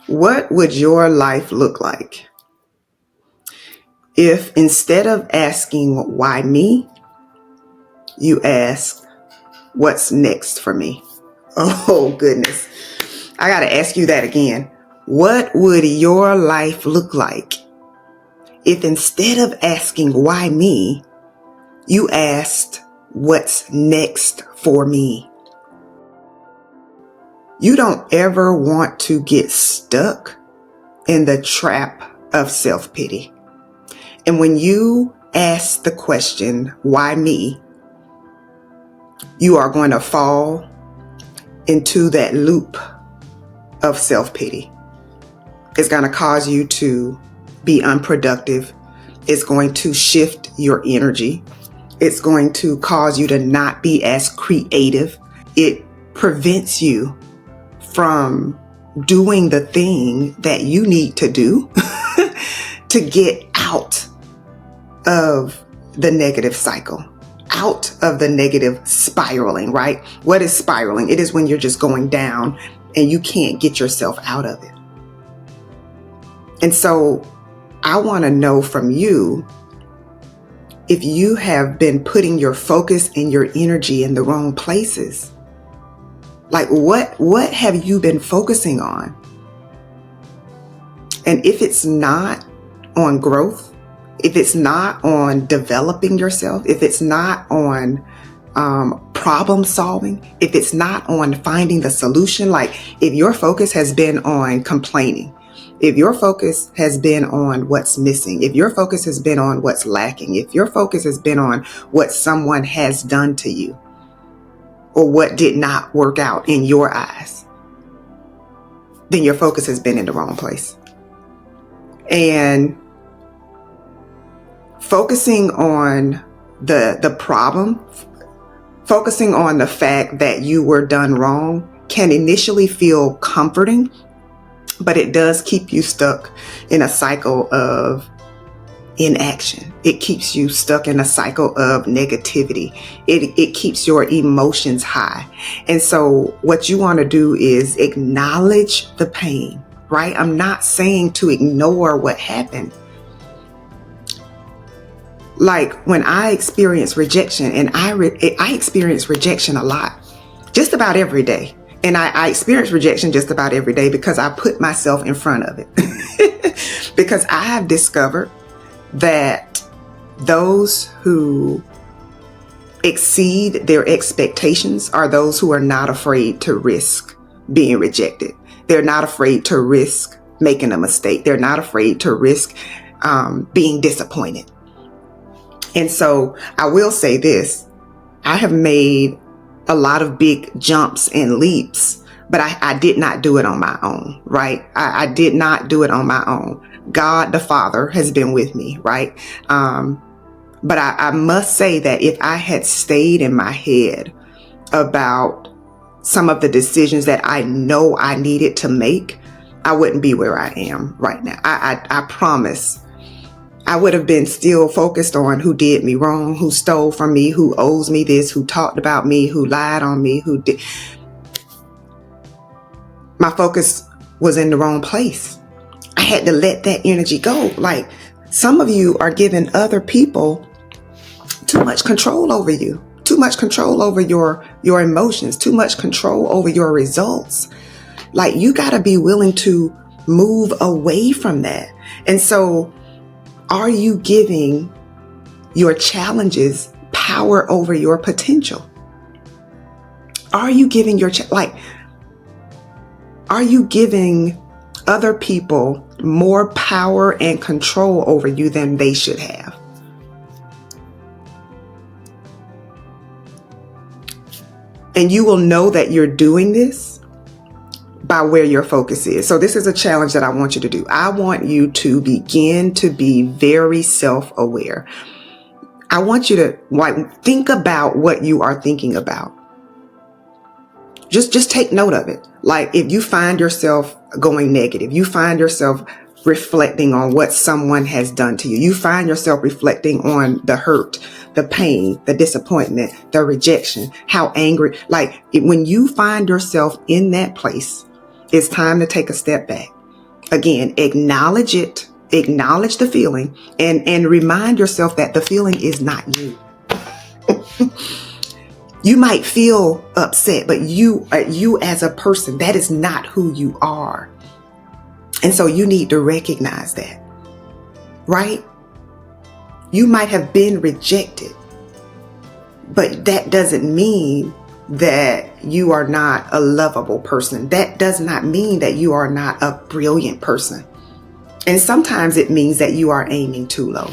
What would your life look like if instead of asking why me, you ask what's next for me? Oh, goodness. I got to ask you that again. What would your life look like if instead of asking why me, you asked what's next for me? You don't ever want to get stuck in the trap of self-pity. And when you ask the question, why me, you are going to fall into that loop of self-pity. It's going to cause you to be unproductive. It's going to shift your energy. It's going to cause you to not be as creative. It prevents you from doing the thing that you need to do to get out of the negative cycle, out of the negative spiraling, right? What is spiraling? It is when you're just going down and you can't get yourself out of it. And so I want to know from you if you have been putting your focus and your energy in the wrong places. Like what have you been focusing on? And if it's not on growth, if it's not on developing yourself, if it's not on problem solving, if it's not on finding the solution, like if your focus has been on complaining, if your focus has been on what's missing, if your focus has been on what's lacking, if your focus has been on what someone has done to you or what did not work out in your eyes, then your focus has been in the wrong place. And focusing on the problem, focusing on the fact that you were done wrong can initially feel comforting, but it does keep you stuck in a cycle of inaction. It keeps you stuck in a cycle of negativity. It keeps your emotions high. And so what you want to do is acknowledge the pain, right? I'm not saying to ignore what happened. Like when I experience rejection, and I experience rejection a lot, just about every day. And I experience rejection just about every day because I put myself in front of it. Because I have discovered that those who exceed their expectations are those who are not afraid to risk being rejected. They're not afraid to risk making a mistake. They're not afraid to risk being disappointed. And so I will say this, I have made a lot of big jumps and leaps, but I did not do it on my own, right? I did not do it on my own. God, the Father, has been with me, right? But I must say that if I had stayed in my head about some of the decisions that I know I needed to make, I wouldn't be where I am right now. I promise. I would have been still focused on who did me wrong, who stole from me, who owes me this, who talked about me, who lied on me, who did. My focus was in the wrong place. I had to let that energy go. Like some of you are giving other people too much control over you, too much control over your emotions, too much control over your results. Like you got to be willing to move away from that. And so are you giving your challenges power over your potential? Are you giving are you giving other people more power and control over you than they should have? And you will know that you're doing this by where your focus is. So this is a challenge that I want you to do. I want you to begin to be very self-aware. I want you to think about what you are thinking about. Just take note of it. Like if you find yourself going negative, you find yourself reflecting on what someone has done to you. You find yourself reflecting on the hurt, the pain, the disappointment, the rejection, how angry. Like when you find yourself in that place, it's time to take a step back. Again, acknowledge it, acknowledge the feeling, and remind yourself that the feeling is not you. You might feel upset, but you as a person, that is not who you are. And so you need to recognize that, right? You might have been rejected, but that doesn't mean that you are not a lovable person. That does not mean that you are not a brilliant person. And sometimes it means that you are aiming too low.